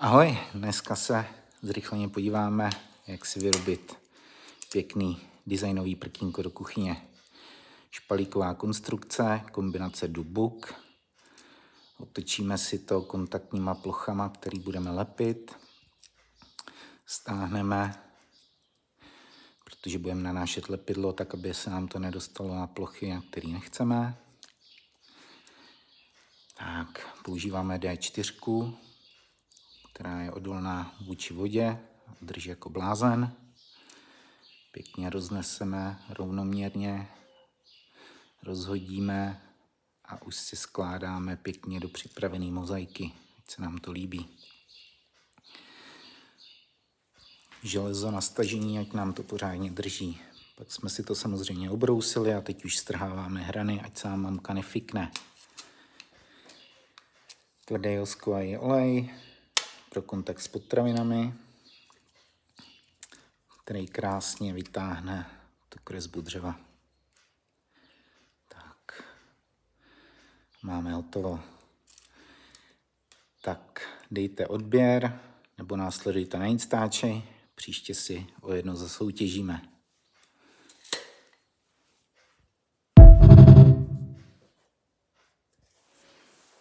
Ahoj, dneska se zrychleně podíváme, jak si vyrobit pěkný designový prkínko do kuchyně. Špalíková konstrukce, kombinace dubuk. Otočíme si to kontaktníma plochama, který budeme lepit. Stáhneme, protože budeme nanášet lepidlo, tak aby se nám to nedostalo na plochy, na které nechceme. Tak, používáme D4, která je odolná vůči vodě, drží jako blázen. Pěkně rozneseme rovnoměrně, rozhodíme a už si skládáme pěkně do připravené mozaiky, ať se nám to líbí. Železo na stažení, ať nám to pořádně drží. Pak jsme si to samozřejmě obrousili a teď už strháváme hrany, ať se nám mamka nefikne. Tvrdý oskový olej pro kontakt s potravinami, který krásně vytáhne tu kresbu dřeva. Tak, máme hotovo. Tak, dejte odběr nebo následujte na Instači, příště si o jedno zasoutěžíme.